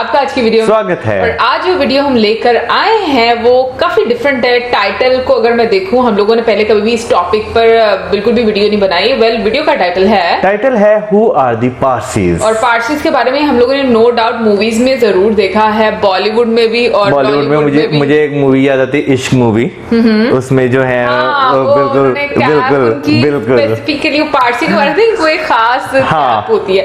आपका आज की वीडियो स्वागत है। और आज जो वीडियो हम लेकर आए हैं वो काफी डिफरेंट है। टाइटल को अगर मैं देखूं, हम लोगों ने पहले कभी भी इस टॉपिक पर बिल्कुल भी वीडियो नहीं बनाई। वीडियो का टाइटल है हु आर दी पारसीज। और पारसीज के बारे में हम लोगों ने नो डाउट मूवीज में जरूर देखा है, बॉलीवुड में भी और बॉलीवुड में मुझे एक मूवी याद आती है, इश्क मूवी। उसमें जो है बिल्कुल स्पेसिफिकली पारसी के बारे में कोई खास होती है।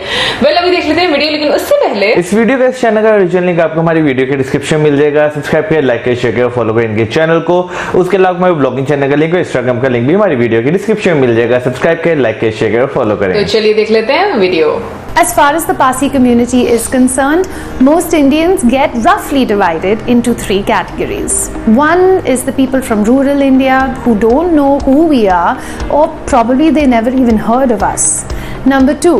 अभी देख लेते हैं वीडियो, लेकिन उससे पहले इस वीडियो के इस चैनल का ओरिजिनल लिंक आपको हमारी वीडियो के डिस्क्रिप्शन में मिल जाएगा। सब्सक्राइब करें, लाइक करें, शेयर करें, फॉलो करें इनके चैनल को। उसके अलावा हमारे ब्लॉगिंग चैनल का लिंक और इंस्टाग्राम का लिंक भी हमारी वीडियो के डिस्क्रिप्शन में मिल जाएगा। सब्सक्राइब करें, लाइक करें, शेयर करें, फॉलो करें। तो चलिए देख लेते हैं video. As far as the Parsi community is concerned, most Indians get roughly divided into three categories. One is the people from rural India who don't know who we are, or probably they never even heard of us. Number two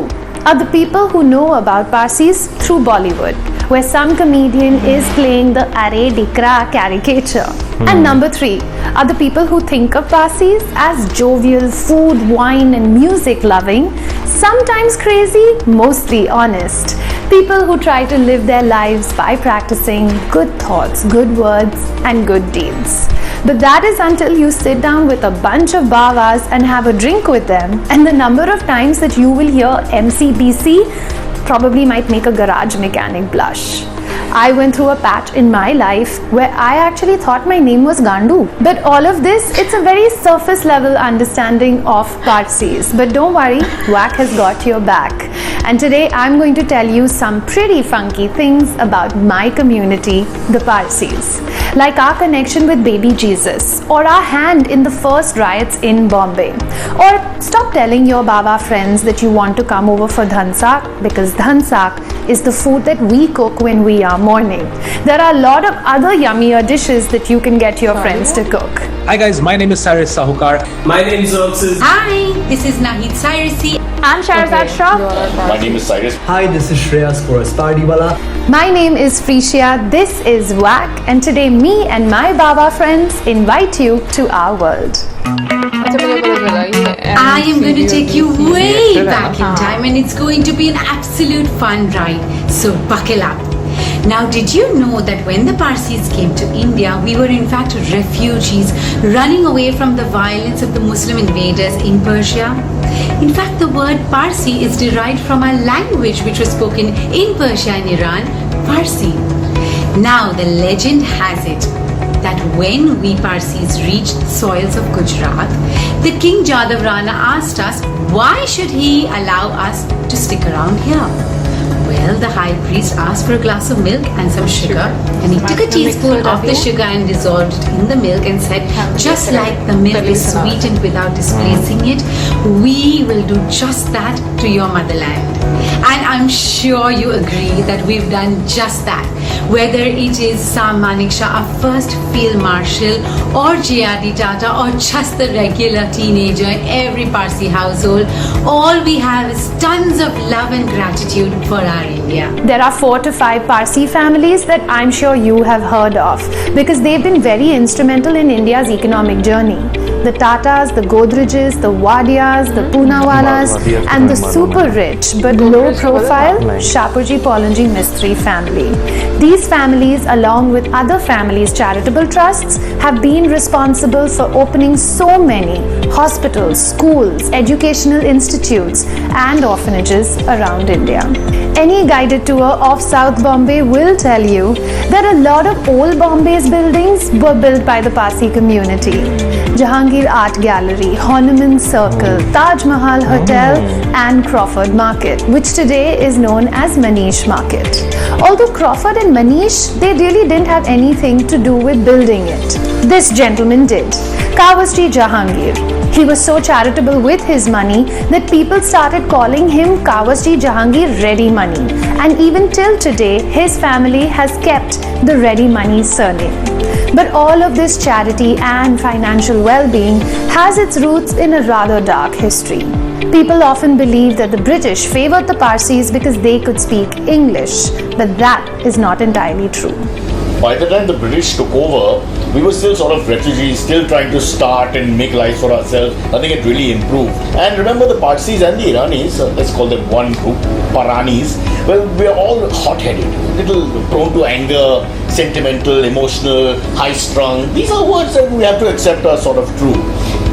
are the people who know about Parsis through Bollywood, where some comedian is playing the Are Dikra caricature. And number three are the people who think of Parsis as jovial, food, wine and music loving, sometimes crazy, mostly honest. People who try to live their lives by practicing good thoughts, good words and good deeds. But that is until you sit down with a bunch of Bavas and have a drink with them, and the number of times that you will hear MCBC probably might make a garage mechanic blush. I went through a patch in my life where I actually thought my name was Gandu. But all of this, it's a very surface level understanding of Parsis. But don't worry, WAC has got your back. And today I'm going to tell you some pretty funky things about my community, the Parsis. Like our connection with baby Jesus, or our hand in the first riots in Bombay. Or stop telling your Baba friends that you want to come over for Dhansak, because Dhansak is the food that we cook when we are mourning. There are a lot of other yummier dishes that you can get your friends to cook. Hi guys, my name is Cyrus Sahukar. My name is Roxas. Hi, this is Nahid Cyrusy. I'm Shahrazad Shah. My name is Cyrus. Hi, this is Shreyas Poraspardiwala. My name is Frisia. This is WAC, and today me and my Baba friends invite you to our world. I am going to take you way back in time, and it's going to be an absolute fun ride. So buckle up. Now, did you know that when the Parsis came to India, we were in fact refugees running away from the violence of the Muslim invaders in Persia? In fact, the word Parsi is derived from a language which was spoken in Persia and Iran, Parsi. Now, the legend has it that when we Parsis reached the soils of Gujarat, the King Jadav Rana asked us why should he allow us to stick around here. Well, the high priest asked for a glass of milk and some sugar, and he took a teaspoon of the sugar and dissolved it in the milk and said, just like the milk is sweetened without displacing it, we will do just that to your motherland. And I'm sure you agree that we've done just that. Whether it is Sam Manekshaw, our first field marshal, or J.R.D. Tata, or just the regular teenager in every Parsi household, all we have is tons of love and gratitude for our India. There are 4 to 5 Parsi families that I'm sure you have heard of, because they've been very instrumental in India's economic journey. The Tatas, the Godrejes, the Wadias, the Poonawallas, and the super rich but low profile Shapurji Polanji Mistry family. These families, along with other families' charitable trusts, have been responsible for opening so many hospitals, schools, educational institutes, and orphanages around India. Any guided tour of South Bombay will tell you that a lot of old Bombay's buildings were built by the Parsi community. Jahangir Art Gallery, Horniman Circle, Taj Mahal Hotel and Crawford Market, which today is known as Manish Market. Although Crawford and Manish, they really didn't have anything to do with building it. This gentleman did. Kawasji Jahangir. He was so charitable with his money that people started calling him Kawasji Jahangir Ready Money. And even till today, his family has kept the Ready Money surname. But all of this charity and financial well-being has its roots in a rather dark history. People often believe that the British favored the Parsis because they could speak English, but that is not entirely true. By the time the British took over, we were still sort of refugees, still trying to start and make life for ourselves. Nothing had really improved. And remember the Parsis and the Iranis, let's call them one group, Paranis, well, we are all hot-headed, little prone to anger, sentimental, emotional, high-strung. These are words that we have to accept are sort of true.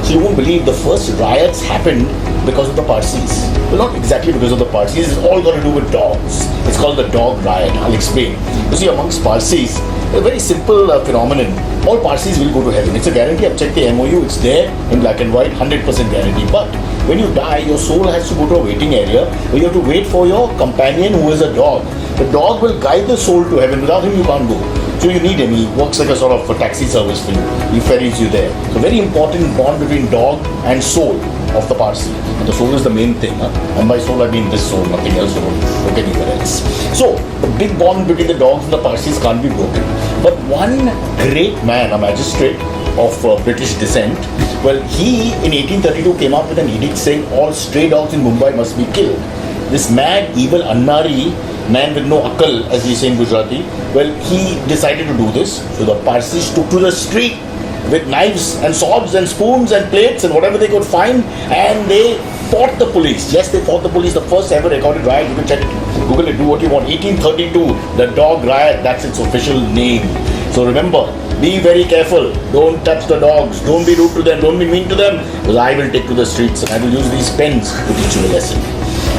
So you won't believe the first riots happened because of the Parsis. Well, not exactly because of the Parsis, it's all got to do with dogs. It's called the dog riot. I'll explain. You see, amongst Parsis, a very simple phenomenon. All Parsis will go to heaven. It's a guarantee. I've checked the MOU. It's there in black and white, 100% guarantee. But when you die, your soul has to go to a waiting area where you have to wait for your companion who is a dog. The dog will guide the soul to heaven. Without him, you can't go. So you need him. He works like a sort of a taxi service for you. He ferries you there. So very important bond between dog and soul of the Parsi. And the soul is the main thing. And by soul I mean this soul, nothing else. Don't look anywhere else. So the big bond between the dogs and the Parsis can't be broken. But one great man, a magistrate of British descent, well, he in 1832 came up with an edict saying all stray dogs in Mumbai must be killed. This mad, evil Annari, man with no akal, as we say in Gujarati, well, he decided to do this. So the Parsis took to the street with knives and swords and spoons and plates and whatever they could find, and they fought the police. Yes, they fought the police. The first ever recorded riot. You can check it. Google it. Do what you want. 1832, the dog riot. That's its official name. So remember, be very careful. Don't touch the dogs. Don't be rude to them. Don't be mean to them. Because I will take to the streets and I will use these pens to teach you a lesson.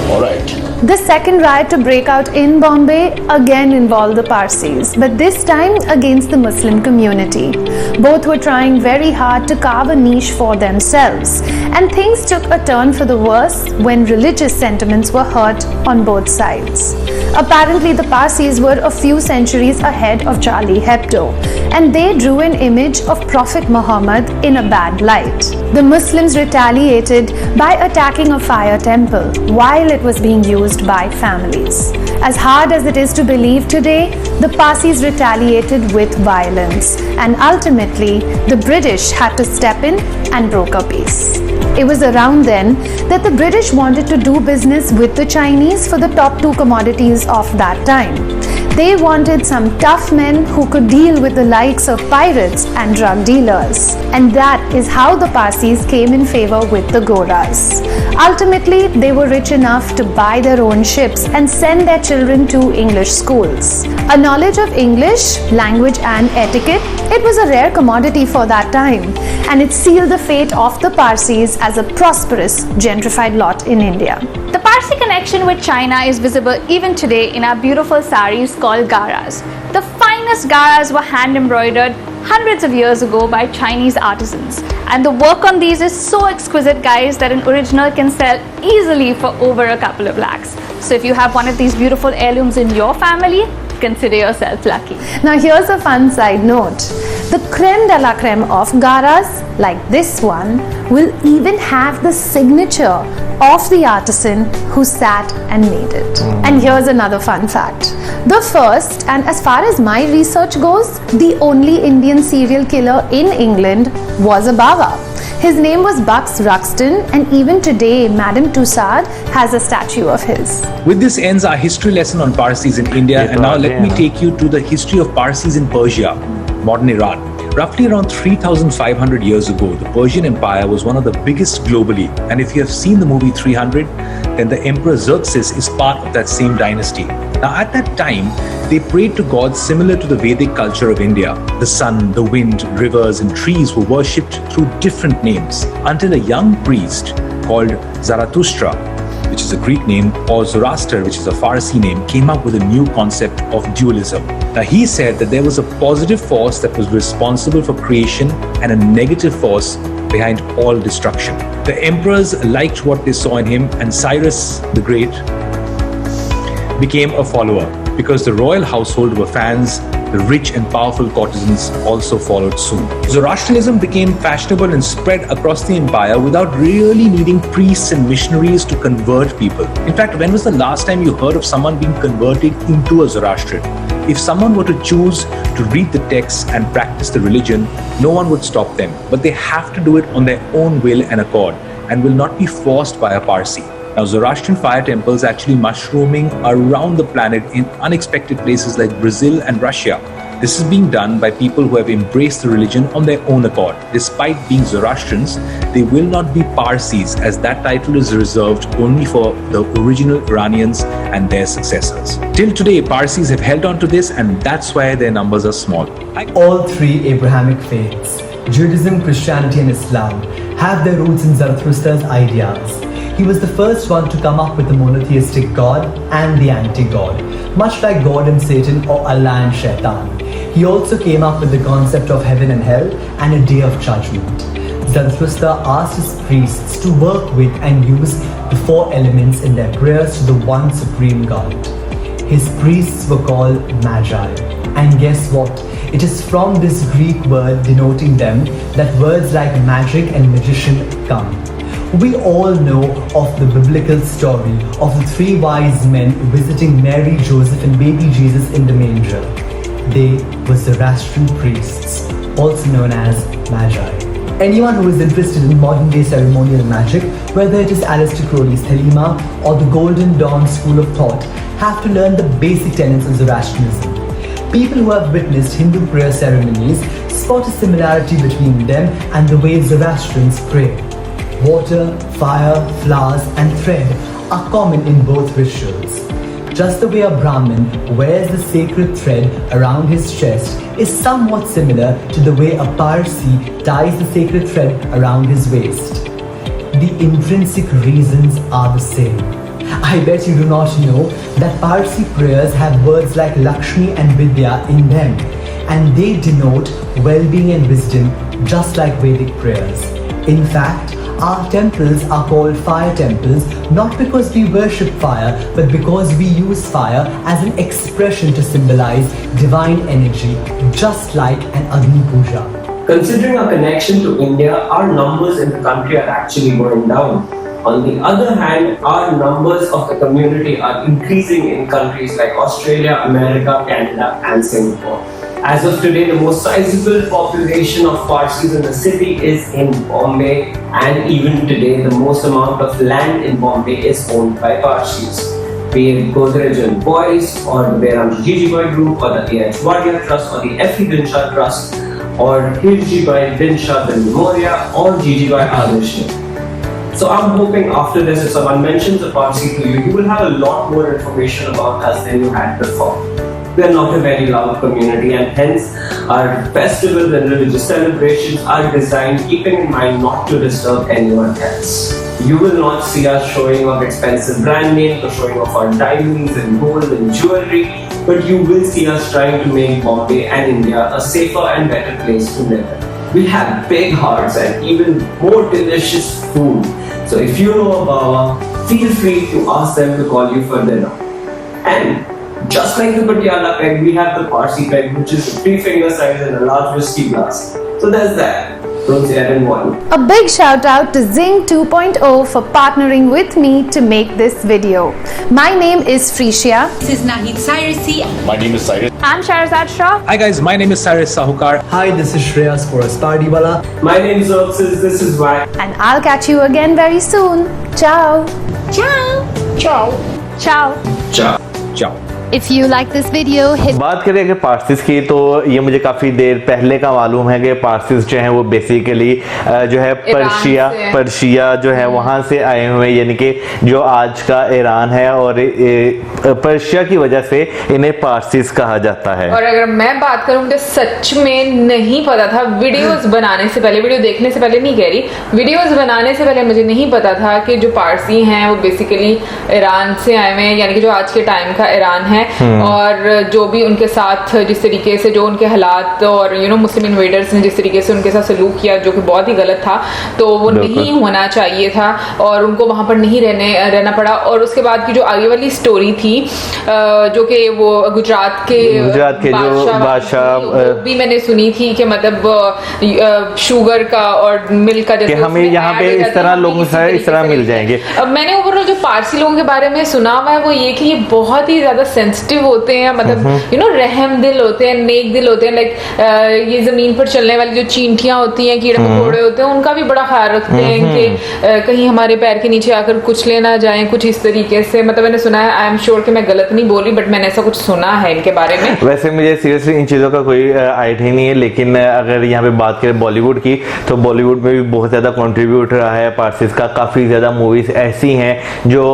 Alright. The second riot to break out in Bombay again involved the Parsis, but this time against the Muslim community. Both were trying very hard to carve a niche for themselves, and things took a turn for the worse when religious sentiments were hurt on both sides. Apparently, the Parsis were a few centuries ahead of Charlie Hebdo, and they drew an image of Prophet Muhammad in a bad light. The Muslims retaliated by attacking a fire temple while it was being used by families. As hard as it is to believe today, the Parsis retaliated with violence, and ultimately the British had to step in and broker peace. It was around then that the British wanted to do business with the Chinese for the top two commodities of that time. They wanted some tough men who could deal with the likes of pirates and drug dealers. And that is how the Parsis came in favor with the Goras. Ultimately, they were rich enough to buy their own ships and send their children to English schools. A knowledge of English, language and etiquette, it was a rare commodity for that time, and it sealed the fate of the Parsis as a prosperous, gentrified lot in India. The Parsi connection with China is visible even today in our beautiful saris called garas. The finest garas were hand embroidered hundreds of years ago by Chinese artisans, and the work on these is so exquisite, guys, that an original can sell easily for over a couple of lakhs. So if you have one of these beautiful heirlooms in your family, consider yourself lucky. Now here's a fun side note. The creme de la creme of garas, like this one, will even have the signature of the artisan who sat and made it. And here's another fun fact. The first, and as far as my research goes, the only Indian serial killer in England was a Bawa. His name was Bucks Ruxton, and even today, Madame Tussauds has a statue of his. With this ends our history lesson on Parsis in India, and now let me take you to the history of Parsis in Persia, modern Iran. Roughly around 3,500 years ago, the Persian Empire was one of the biggest globally, and if you have seen the movie 300, then the Emperor Xerxes is part of that same dynasty. Now at that time, they prayed to gods similar to the Vedic culture of India. The sun, the wind, rivers and trees were worshipped through different names, until a young priest called Zarathustra, which is a Greek name, or Zoroaster, which is a Farsi name, came up with a new concept of dualism. Now he said that there was a positive force that was responsible for creation and a negative force behind all destruction. The emperors liked what they saw in him, and Cyrus the Great became a follower. Because the royal household were fans, the rich and powerful courtesans also followed soon. Zoroastrianism became fashionable and spread across the empire without really needing priests and missionaries to convert people. In fact, when was the last time you heard of someone being converted into a Zoroastrian? If someone were to choose to read the texts and practice the religion, no one would stop them. But they have to do it on their own will and accord, and will not be forced by a Parsi. Now, Zoroastrian fire temples actually mushrooming around the planet in unexpected places like Brazil and Russia. This is being done by people who have embraced the religion on their own accord. Despite being Zoroastrians, they will not be Parsis, as that title is reserved only for the original Iranians and their successors. Till today, Parsis have held on to this, and that's why their numbers are small. All three Abrahamic faiths, Judaism, Christianity and Islam, have their roots in Zarathustra's ideas. He was the first one to come up with the monotheistic God and the anti-God, much like God and Satan or Allah and Shaitan. He also came up with the concept of heaven and hell and a day of judgment. Zarathustra asked his priests to work with and use the 4 elements in their prayers to the one supreme God. His priests were called Magi. And guess what? It is from this Greek word denoting them that words like magic and magician come. We all know of the biblical story of the 3 wise men visiting Mary, Joseph and baby Jesus in the manger. They were Zoroastrian priests, also known as Magi. Anyone who is interested in modern day ceremonial magic, whether it is Aleister Crowley's Thelema or the Golden Dawn school of thought, have to learn the basic tenets of Zoroastrianism. People who have witnessed Hindu prayer ceremonies spot a similarity between them and the way Zoroastrians pray. Water, fire, flowers and thread are common in both rituals. Just the way a Brahmin wears the sacred thread around his chest is somewhat similar to the way a Parsi ties the sacred thread around his waist. The intrinsic reasons are the same. I bet you do not know that Parsi prayers have words like Lakshmi and Vidya in them, and they denote well-being and wisdom just like Vedic prayers. In fact, our temples are called fire temples not because we worship fire, but because we use fire as an expression to symbolize divine energy, just like an Agni Puja. Considering our connection to India, our numbers in the country are actually going down. On the other hand, our numbers of the community are increasing in countries like Australia, America, Canada and Singapore. As of today, the most sizable population of Parsis in the city is in Bombay, and even today the most amount of land in Bombay is owned by Parsis. Be it Godrej and Boys or the Behramji Jijibai Group or the A.H. Wadia Trust or the F.E. Dinshaw Trust or Hirjibai Dinshaw Memoria or Jijibai Adarsh. So I'm hoping after this, if someone mentions a Parsi to you, you will have a lot more information about us than you had before. We are not a very loud community, and hence our festivals and religious celebrations are designed keeping in mind not to disturb anyone else. You will not see us showing off expensive brand names or showing off our diamonds and gold and jewelry, but you will see us trying to make Bombay and India a safer and better place to live in. We have big hearts and even more delicious food. So if you know a Bawa, feel free to ask them to call you for dinner. And just like the Patiala peg, we have the Parsi peg, which is a 3-finger size and a large whiskey glass. So there's that. Don't say I didn't want it. A big shout out to Zing 2.0 for partnering with me to make this video. My name is Freesia. This is Nahid Cyrusy. My name is Cyrus. I'm Shahrazad Shah. Hi guys, my name is Cyrus Sahukar. Hi, this is Shreyas Pardiwala. My name is Xerxes, this is why. And I'll catch you again very soon. Ciao. Ciao. Ciao. Ciao. Ciao. Ciao. If you like this video, hit बात करें अगर पार्सिस की, तो ये मुझे काफ़ी देर पहले का मालूम है कि पार्सिस जो हैं वो बेसिकली जो है पर्शिया जो है वहाँ से आए हुए, यानी कि जो आज का ईरान है, और पर्शिया की वजह से इन्हें पार्सिस कहा जाता है। और अगर मैं बात करूँ, मुझे सच में नहीं पता था, वीडियोस बनाने से पहले, वीडियो देखने से पहले नहीं कह रही, वीडियोस बनाने से पहले मुझे नहीं पता था कि जो पारसी हैं वो बेसिकली ईरान से आए हुए हैं, यानी कि जो आज के टाइम का ईरान है। और जो भी उनके साथ जिस तरीके से जो उनके हालात और मुस्लिम इन्वेडर्स ने जिस तरीके से उनके साथ सलूक किया, जो कि बहुत ही गलत था, तो वो नहीं होना चाहिए था और उनको वहां पर नहीं रहना पड़ा। और उसके बाद की जो आगे वाली स्टोरी थी, जो कि वो गुजरात के जो बादशाह भी मैंने सुनी थी कि मतलब शुगर का और मिल्क का, जैसे हमें यहाँ पे इस तरह लोगों से इस तरह मिल जाएंगे। अब मैंने ओवरऑल जो पारसी लोगों के बारे में सुना हुआ है वो ये कि ये बहुत ही ज्यादा सेंसिटिव होते हैं, मतलब यू नो रहम दिल होते हैं, नेक दिल होते हैं, लाइक ये जमीन पर चलने वाली जो चींटियां होती हैं, कीड़े मकोड़े होते हैं, उनका भी बड़ा ख्याल रखते हैं कि कहीं हमारे पैर के नीचे आकर कुछ लेना जाए, कुछ इस तरीके से। मतलब मैंने सुना है, आई एम श्योर कि मैं गलत नहीं बोल रही, बट मैंने ऐसा कुछ सुना है इनके बारे में। वैसे मुझे सीरियसली इन चीज़ों का कोई आइडिया नहीं है, लेकिन अगर यहाँ पे बात करें बॉलीवुड की, तो बॉलीवुड में भी बहुत ज़्यादा कंट्रीब्यूट रहा है पारसीज का। काफ़ी ज़्यादा मूवीज़ ऐसी हैं जो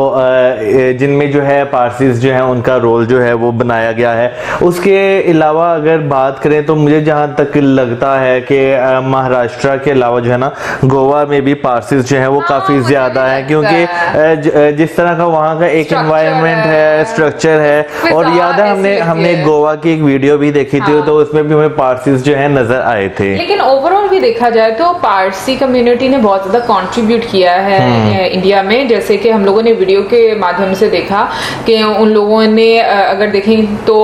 जिनमें जो है पारसीज जो है उनका रोल जो है वो बनाया गया है। उसके अलावा अगर बात करें तो मुझे जहाँ तक लगता है कि महाराष्ट्र के अलावा जो है ना, गोवा में भी पारसीज जो है वो काफ़ी ज़्यादा है, क्योंकि जिस तरह का वहाँ का एक एनवायरनमेंट है, स्ट्रक्चर है। और याद है हमने गोवा की एक वीडियो भी देखी थी, तो उसमें भी हमें पारसीज जो है नजर आए थे। लेकिन ओवरऑल भी देखा जाए तो पारसी कम्युनिटी ने बहुत ज्यादा कंट्रीब्यूट किया है इंडिया में। जैसे कि हम लोगों ने वीडियो के माध्यम से देखा कि उन लोगों ने अगर देखें तो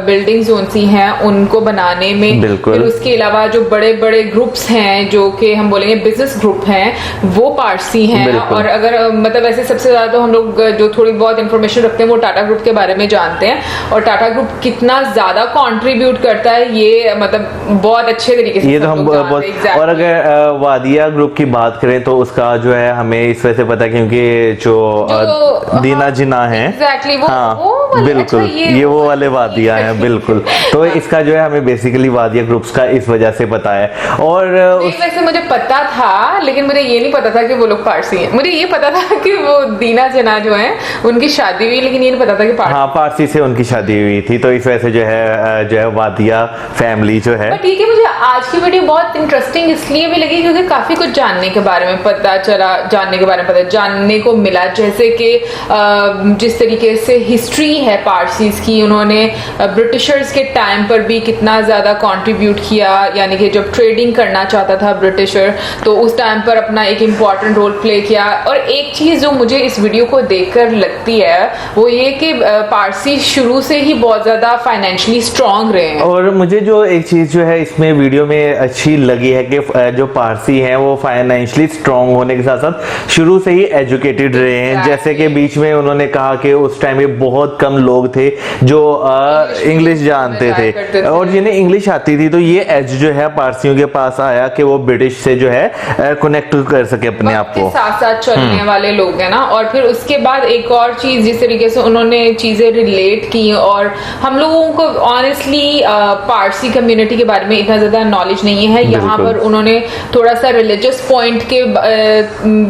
बिल्डिंग्स जो सी हैं उनको बनाने में, फिर उसके अलावा जो बड़े बड़े ग्रुप्स हैं जो कि हम बोलेंगे बिजनेस ग्रुप हैं, वो पारसी हैं। और अगर मतलब ऐसे सबसे ज्यादा तो हम लोग जो थोड़ी बहुत इंफॉर्मेशन रखते हैं वो टाटा ग्रुप के बारे में जानते हैं, और टाटा ग्रुप कितना ज्यादा कंट्रीब्यूट करता है ये मतलब बहुत अच्छे तरीके से ये तो हम बहुत exactly। और अगर वादिया ग्रुप की बात करें तो उसका जो है हमें इस वजह से पता है क्योंकि जो दीना जिना है exactly, हाँ बिल्कुल, ये वो वाले वादिया हैं बिल्कुल। तो इसका जो है हमें बेसिकली वादिया ग्रुप्स का इस वजह से पता है। और वैसे मुझे पता था, लेकिन मुझे ये नहीं पता था कि वो लोग पारसी हैं। मुझे ये पता था कि वो दीना जिना जो है उनकी शादी हुई, लेकिन ये नहीं पता था कि पारसी से उनकी शादी हुई थी। तो इस वजह से जो है वादिया फैमिली जो है। ठीक है, मुझे आज की वीडियो बहुत इंटरेस्टिंग इसलिए भी लगी क्योंकि काफी कुछ जानने के बारे में पता चला, जानने को मिला। जैसे कि जिस तरीके से हिस्ट्री है पारसीज की, उन्होंने ब्रिटिशर्स के टाइम पर भी कितना ज्यादा कंट्रीब्यूट किया, यानी कि जब ट्रेडिंग करना चाहता था ब्रिटिशर तो उस टाइम पर अपना एक इम्पॉर्टेंट रोल प्ले किया। और एक चीज जो मुझे इस वीडियो को देखकर लगती है वो ये कि पारसी शुरू से ही बहुत ज्यादा फाइनेंशियली स्ट्रांग रहे हैं। और मुझे जो एक चीज जो है इसमें वीडियो में अच्छी लगी है कि जो पारसी हैं वो फाइनेंशियली स्ट्रांग होने के साथ साथ शुरू से ही एजुकेटेड रहे हैं। जैसे कि बीच में उन्होंने कहा कि उस टाइम में बहुत कम लोग थे जो इंग्लिश जानते थे और जिन्हें इंग्लिश आती थी। तो ये एज जो है पारसियों के पास आया कि वो ब्रिटिश से जो है कनेक्ट कर सके अपने आप को, साथ साथ चलने वाले लोग हैं ना। और फिर उसके बाद एक और चीज, जिस तरीके से उन्होंने चीजें रिलेट की, और हम लोगों को ऑनेस्टली पारसी कम्युनिटी के बारे में इतना ज्यादा नॉलेज नहीं है। यहाँ पर उन्होंने थोड़ा सा रिलीजियस पॉइंट के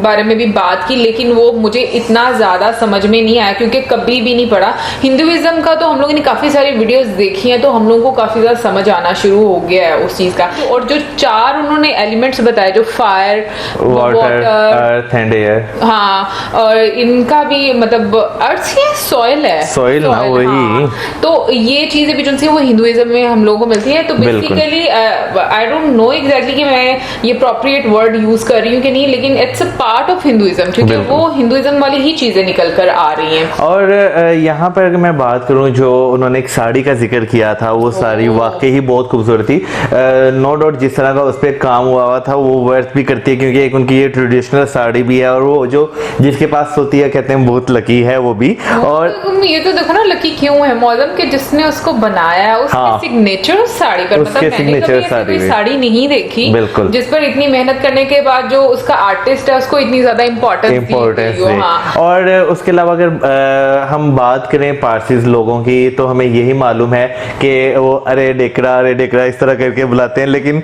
बारे में भी बात की, लेकिन वो मुझे इतना ज्यादा समझ में नहीं आया क्योंकि कभी भी नहीं पढ़ा। हिंदुइज्म का तो हम लोगों ने काफी सारी वीडियोस देखी हैं, तो हम लोगों को काफी ज्यादा समझ आना शुरू हो गया है उस चीज का। और जो चार उन्होंने एलिमेंट्स बताए, जो fire, water, earth and air, हाँ, और इनका भी मतलब अर्थ है, सॉइल है, सॉइल ना वही। हाँ। तो ये चीजें भी जो वो हिंदुइज्म में हम लोगों को मिलती है। तो basically I don't know exactly कि मैं ये अप्रोप्रिएट वर्ड यूज कर रही हूँ कि नहीं, लेकिन it's a part of Hinduism, क्योंकि वो हिंदुइज्म वाली ही चीजें निकल कर आ रही हैं। और यहाँ पर अगर मैं बात करूँ, जो उन्होंने एक साड़ी का जिक्र किया था, वो साड़ी वाकई ही बहुत खूबसूरत थी। नो डाउट जिस तरह का उस पर काम हुआ था वो वर्थ भी करती है, क्योंकि एक उनकी ये ट्रेडिशनल साड़ी भी है, और वो जो जिसके पास होती है कहते हैं बहुत लकी है वो भी। और ये तो देखो ना लकी क्यों है, मौजम के जिसने उसको बनाया, उसके सिग्नेचर उस साड़ी पर, मतलब मैंने कभी ऐसी साड़ी नहीं देखी जिस पर इतनी मेहनत करने के बाद जो उसका आर्टिस्ट है उसको इतनी ज्यादा इम्पोर्टेंस दी। हाँ। और उसके अलावा अगर हम बात करें पारसीज लोगों की, तो हमें यही मालूम है कि वो अरे डेकरा इस तरह करके बुलाते हैं, लेकिन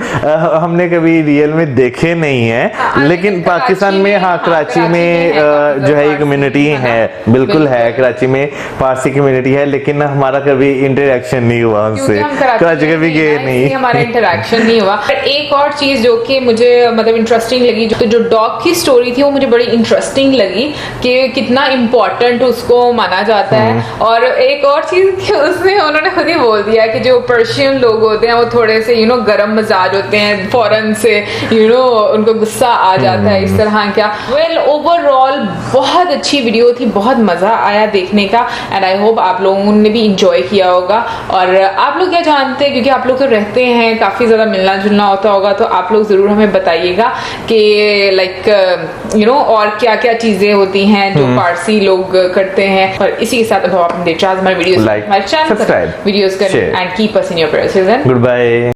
हमने कभी रियल में देखे नहीं है। लेकिन पाकिस्तान में, हाँ, कराची में जो है ये कम्युनिटी है, बिल्कुल है, कराची में पारसी कम्युनिटी है, लेकिन हमारा कभी इंटरेक्शन नहीं हुआ उनसे, कराची कभी गए नहीं, हमारा इंटरेक्शन नहीं हुआ। एक और चीज जो कि मुझे मतलब इंटरेस्टिंग लगी, जो डॉग की स्टोरी थी वो मुझे बड़ी इंटरेस्टिंग लगी कि कितना इम्पोर्टेंट उसको माना जाता है। और एक और चीज उसमें उन्होंने खुद ही बोल दिया कि जो पर्शियन लोग होते हैं वो थोड़े से गरम मिजाज होते हैं, फौरन से उनको गुस्सा आ जाता है, इस तरह क्या। वेल, ओवरऑल बहुत अच्छी वीडियो थी, बहुत मजा आया देखने का, एंड आई होप आप लोगों ने भी इंजॉय किया होगा। और आप लोग क्या जानते हैं, क्योंकि आप लोग तो रहते हैं काफी काफी ज्यादा मिलना जुलना होता होगा, तो आप लोग जरूर हमें बताइएगा कि लाइक यू नो और क्या क्या चीजें होती हैं जो पारसी लोग करते हैं। और इसी के साथ अब हम अपने हमारे वीडियोस Like, हमारे चैनल subscribe, वीडियोस करें share. And keep us in your prayers and good bye.